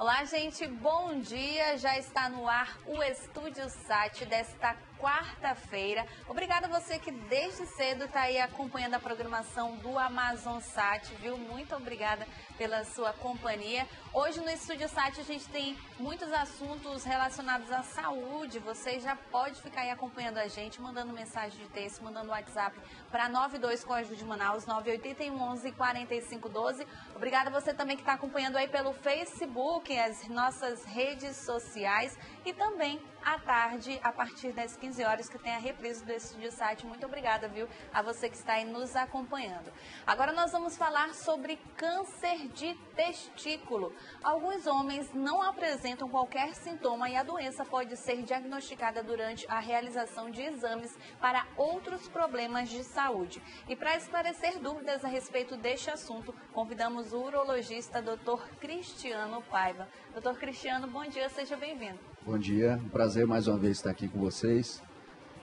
Olá, gente, bom dia. Já está no ar o Estúdio Sat desta quarta-feira. Obrigada a você que desde cedo está aí acompanhando a programação do Amazon Sat, viu? Muito obrigada pela sua companhia. Hoje no Estúdio Sat a gente tem muitos assuntos relacionados à saúde. Você já pode ficar aí acompanhando a gente, mandando mensagem de texto, mandando WhatsApp para 92 Código de Manaus, 981 11 45 12. Obrigada a você também que está acompanhando aí pelo Facebook, as nossas redes sociais e também à tarde, a partir das 15 horas, que tem a reprise do Estúdio Sat. Muito obrigada, viu, a você que está aí nos acompanhando. Agora nós vamos falar sobre câncer de testículo. Alguns homens não apresentam qualquer sintoma e a doença pode ser diagnosticada durante a realização de exames para outros problemas de saúde. E para esclarecer dúvidas a respeito deste assunto, convidamos o urologista Dr. Cristiano Paiva. Dr. Cristiano, bom dia, seja bem-vindo. Bom dia, um prazer mais uma vez estar aqui com vocês.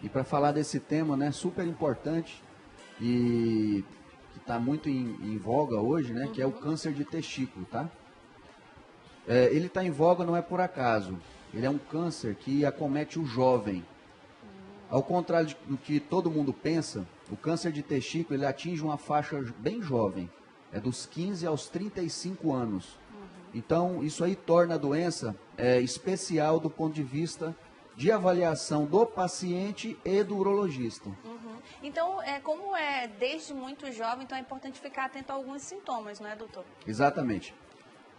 E para falar desse tema, né, super importante e que está muito em voga hoje, né, que é o câncer de testículo, tá? Ele está em voga não é por acaso. Ele é um câncer que acomete o jovem. Ao contrário do que todo mundo pensa, o câncer de testículo ele atinge uma faixa bem jovem, é dos 15 aos 35 anos. Então, isso aí torna a doença especial do ponto de vista de avaliação do paciente e do urologista. Então, como é desde muito jovem, então é importante ficar atento a alguns sintomas, não é, doutor? Exatamente.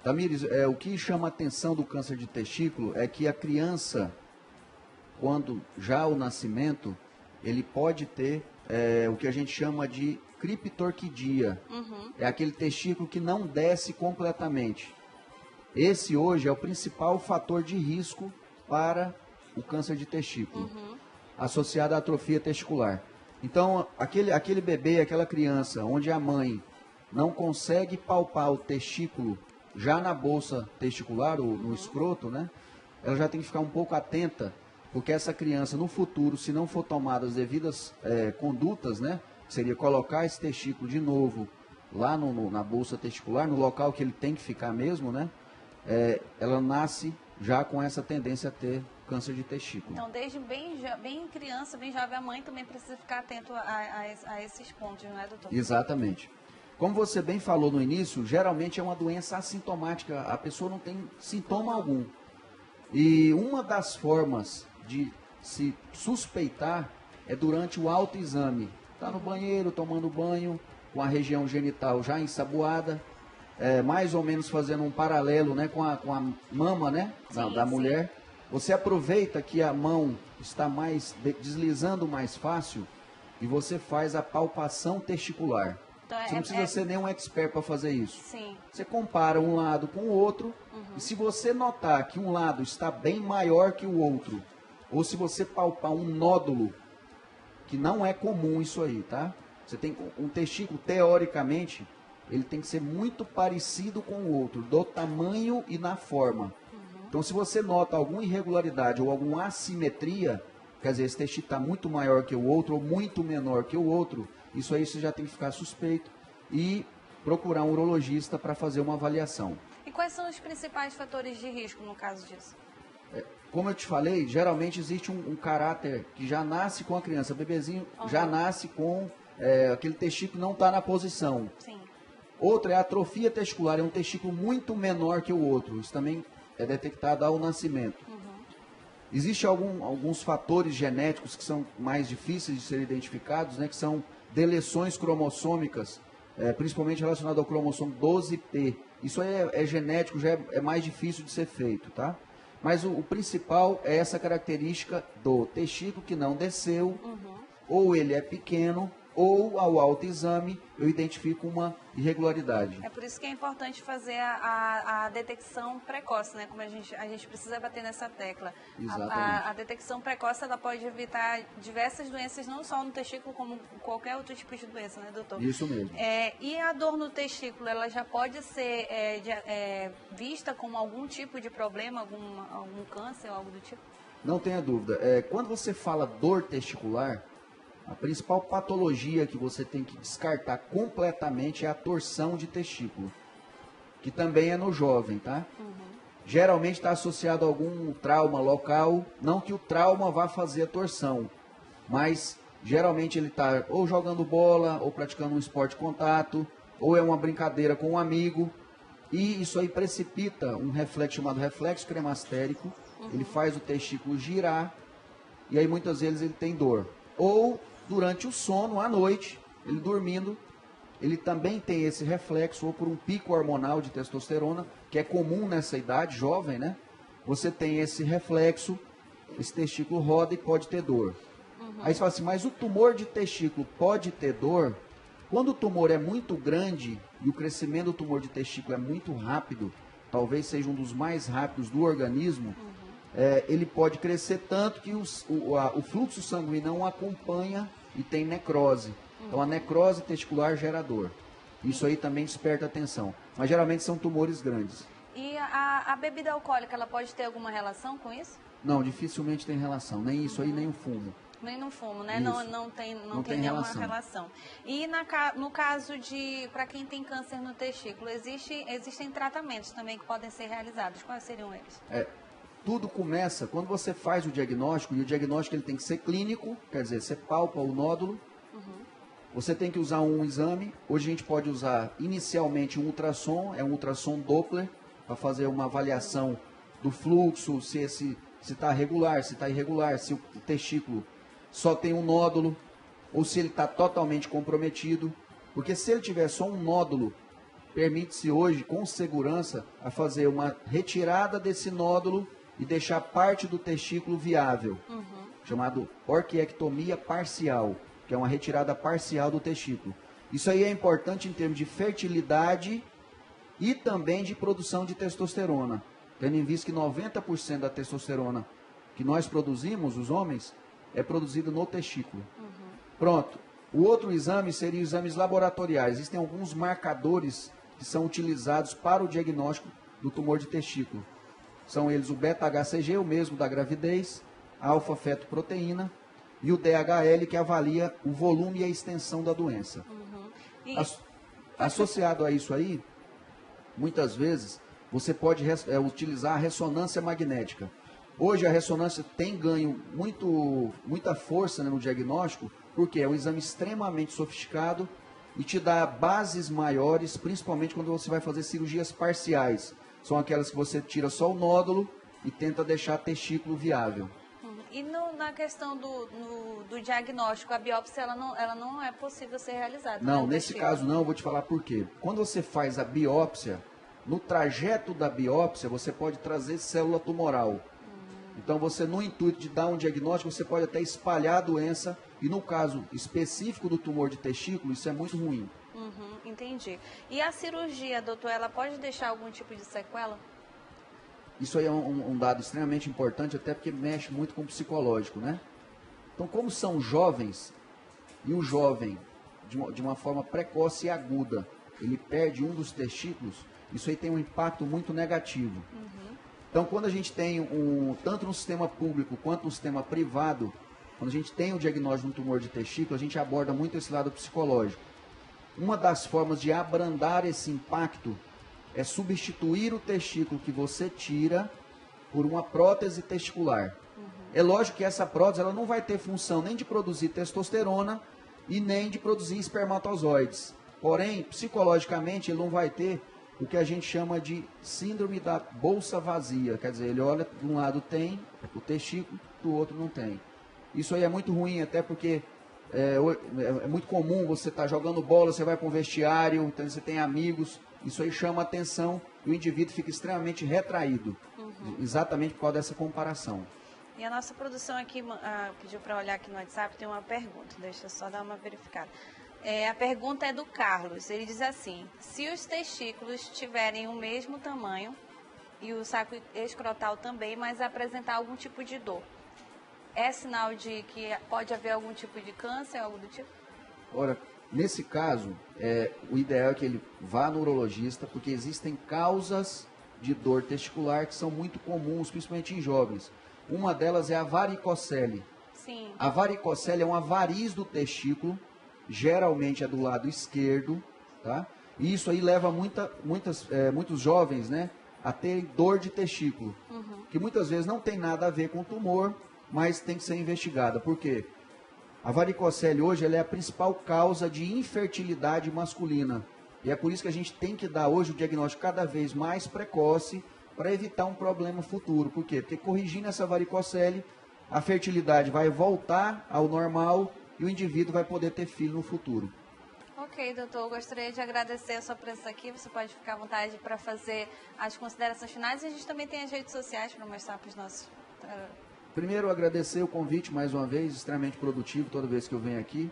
Tamires, o que chama a atenção do câncer de testículo é que a criança, quando já ao nascimento, ele pode ter o que a gente chama de criptorquidia. É aquele testículo que não desce completamente. Esse hoje é o principal fator de risco para o câncer de testículo, associado à atrofia testicular. Então, aquele bebê, aquela criança, onde a mãe não consegue palpar o testículo já na bolsa testicular, ou no escroto, né? Ela já tem que ficar um pouco atenta, porque essa criança, no futuro, se não for tomadas as devidas condutas, né? Seria colocar esse testículo de novo lá na bolsa testicular, no local que ele tem que ficar mesmo, né? Ela nasce já com essa tendência a ter câncer de testículo. Então, desde bem criança, bem jovem, a mãe também precisa ficar atento a esses pontos, não é, doutor? Exatamente. Como você bem falou no início, geralmente é uma doença assintomática, a pessoa não tem sintoma algum. E uma das formas de se suspeitar é durante o autoexame. Está no banheiro, tomando banho, com a região genital já ensaboada, mais ou menos fazendo um paralelo, né, com a mama, né, da mulher. Você aproveita que a mão está deslizando mais fácil e você faz a palpação testicular. Então, você não precisa ser nenhum expert para fazer isso. Sim. Você compara um lado com o outro e se você notar que um lado está bem maior que o outro, ou se você palpar um nódulo, que não é comum isso aí, tá? Você tem um testículo, teoricamente, ele tem que ser muito parecido com o outro, do tamanho e na forma. Então, se você nota alguma irregularidade ou alguma assimetria, quer dizer, esse testículo está muito maior que o outro ou muito menor que o outro, isso aí você já tem que ficar suspeito e procurar um urologista para fazer uma avaliação. E quais são os principais fatores de risco no caso disso? Como eu te falei, geralmente existe um caráter que já nasce com a criança. O bebezinho já nasce com aquele testículo não está na posição. Sim. Outro é a atrofia testicular, é um testículo muito menor que o outro. Isso também é detectado ao nascimento. Existem alguns fatores genéticos que são mais difíceis de serem identificados, né, que são deleções cromossômicas, principalmente relacionado ao cromossomo 12P. Isso aí é genético, já é mais difícil de ser feito, tá? Mas o principal é essa característica do testículo que não desceu, ou ele é pequeno, ou ao autoexame eu identifico uma irregularidade. É por isso que é importante fazer a detecção precoce, né? Como a gente precisa bater nessa tecla. Exatamente. A detecção precoce ela pode evitar diversas doenças, não só no testículo, como qualquer outro tipo de doença, né, doutor? Isso mesmo. E a dor no testículo, ela já pode ser vista como algum tipo de problema, algum câncer ou algo do tipo? Não tenha dúvida. Quando você fala dor testicular, a principal patologia que você tem que descartar completamente é a torção de testículo, que também é no jovem, tá? geralmente está associado a algum trauma local, não que o trauma vá fazer a torção, mas geralmente ele está ou jogando bola, ou praticando um esporte de contato, ou é uma brincadeira com um amigo, e isso aí precipita um reflexo chamado reflexo cremastérico, ele faz o testículo girar, e aí muitas vezes ele tem dor. Ou durante o sono, à noite, ele dormindo, ele também tem esse reflexo, ou por um pico hormonal de testosterona, que é comum nessa idade, jovem, né? Você tem esse reflexo, esse testículo roda e pode ter dor. Aí você fala assim, mas o tumor de testículo pode ter dor? Quando o tumor é muito grande e o crescimento do tumor de testículo é muito rápido, talvez seja um dos mais rápidos do organismo, ele pode crescer tanto que o fluxo sanguíneo não acompanha e tem necrose. Então a necrose testicular gera dor. Isso aí também desperta atenção. Mas geralmente são tumores grandes. E a bebida alcoólica, ela pode ter alguma relação com isso? Não, dificilmente tem relação. Nem isso aí, nem o fumo. Nem no fumo, né? Isso. Não tem nenhuma relação. E no caso de, para quem tem câncer no testículo, existem tratamentos também que podem ser realizados. Quais seriam eles? Tudo começa quando você faz o diagnóstico, e o diagnóstico ele tem que ser clínico, quer dizer, você palpa o nódulo, você tem que usar um exame. Hoje a gente pode usar inicialmente um ultrassom, é um ultrassom Doppler, para fazer uma avaliação do fluxo, se está regular, se está irregular, se o testículo só tem um nódulo, ou se ele está totalmente comprometido. Porque se ele tiver só um nódulo, permite-se hoje, com segurança, a fazer uma retirada desse nódulo e deixar parte do testículo viável, chamado orquiectomia parcial, que é uma retirada parcial do testículo. Isso aí é importante em termos de fertilidade e também de produção de testosterona, tendo em vista que 90% da testosterona que nós produzimos, os homens, é produzida no testículo. Pronto. O outro exame seria os exames laboratoriais. Existem alguns marcadores que são utilizados para o diagnóstico do tumor de testículo. São eles o beta-HCG, o mesmo da gravidez, a alfa-fetoproteína, e o DHL, que avalia o volume e a extensão da doença. Associado a isso aí, muitas vezes, você pode utilizar a ressonância magnética. Hoje a ressonância tem ganho muita força, né, no diagnóstico, porque é um exame extremamente sofisticado e te dá bases maiores, principalmente quando você vai fazer cirurgias parciais. São aquelas que você tira só o nódulo e tenta deixar o testículo viável. E na questão do diagnóstico, a biópsia ela não é possível ser realizada? Não, nesse caso não, eu vou te falar por quê. Quando você faz a biópsia, no trajeto da biópsia você pode trazer célula tumoral. Então você, no intuito de dar um diagnóstico, você pode até espalhar a doença, e no caso específico do tumor de testículo, isso é muito ruim. Entendi. E a cirurgia, doutor, ela pode deixar algum tipo de sequela? Isso aí é um dado extremamente importante, até porque mexe muito com o psicológico, né? Então, como são jovens, e o jovem, de uma forma precoce e aguda, ele perde um dos testículos, isso aí tem um impacto muito negativo. Então, quando a gente tem, tanto no sistema público quanto no sistema privado, quando a gente tem o diagnóstico de um tumor de testículo, a gente aborda muito esse lado psicológico. Uma das formas de abrandar esse impacto é substituir o testículo que você tira por uma prótese testicular. É lógico que essa prótese ela não vai ter função nem de produzir testosterona e nem de produzir espermatozoides. Porém, psicologicamente, ele não vai ter o que a gente chama de síndrome da bolsa vazia. Quer dizer, ele olha, de um lado tem o testículo, do outro não tem. Isso aí é muito ruim, até porque é muito comum você estar jogando bola, você vai para um vestiário, então você tem amigos, isso aí chama atenção e o indivíduo fica extremamente retraído, exatamente por causa dessa comparação. E a nossa produção aqui pediu para olhar aqui no WhatsApp, tem uma pergunta, deixa eu só dar uma verificada. A pergunta é do Carlos, ele diz assim: se os testículos tiverem o mesmo tamanho e o saco escrotal também, mas apresentar algum tipo de dor, é sinal de que pode haver algum tipo de câncer, algo do tipo? Ora, nesse caso, o ideal é que ele vá no urologista, porque existem causas de dor testicular que são muito comuns, principalmente em jovens. Uma delas é a varicocele. Sim. A varicocele é uma variz do testículo, geralmente é do lado esquerdo, tá? E isso aí leva muitos jovens, né, a ter dor de testículo, que muitas vezes não tem nada a ver com tumor, mas tem que ser investigada. Por quê? A varicocele hoje ela é a principal causa de infertilidade masculina. E é por isso que a gente tem que dar hoje o diagnóstico cada vez mais precoce para evitar um problema futuro. Por quê? Porque corrigindo essa varicocele, a fertilidade vai voltar ao normal e o indivíduo vai poder ter filho no futuro. Ok, doutor, eu gostaria de agradecer a sua presença aqui. Você pode ficar à vontade para fazer as considerações finais. E a gente também tem as redes sociais para mostrar para os nossos... Primeiro, agradecer o convite mais uma vez, extremamente produtivo toda vez que eu venho aqui.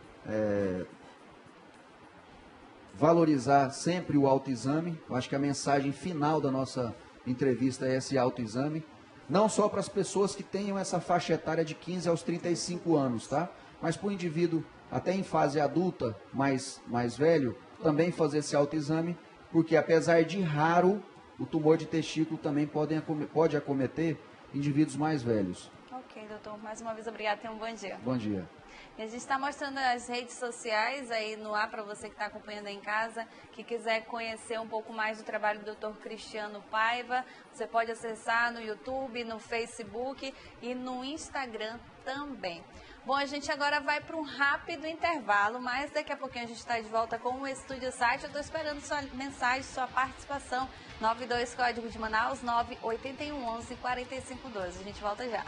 Valorizar sempre o autoexame. Eu acho que a mensagem final da nossa entrevista é esse autoexame. Não só para as pessoas que tenham essa faixa etária de 15 aos 35 anos, tá? Mas para o indivíduo até em fase adulta, mais velho, também fazer esse autoexame, porque apesar de raro, o tumor de testículo também pode acometer indivíduos mais velhos. Ok, doutor. Mais uma vez, obrigada. Tenha um bom dia. Bom dia. E a gente está mostrando as redes sociais aí no ar para você que está acompanhando aí em casa, que quiser conhecer um pouco mais do trabalho do Dr. Cristiano Paiva, você pode acessar no YouTube, no Facebook e no Instagram também. Bom, a gente agora vai para um rápido intervalo, mas daqui a pouquinho a gente está de volta com o Estúdio Site. Eu estou esperando sua mensagem, sua participação. 92 Código de Manaus, 98111 4512. A gente volta já.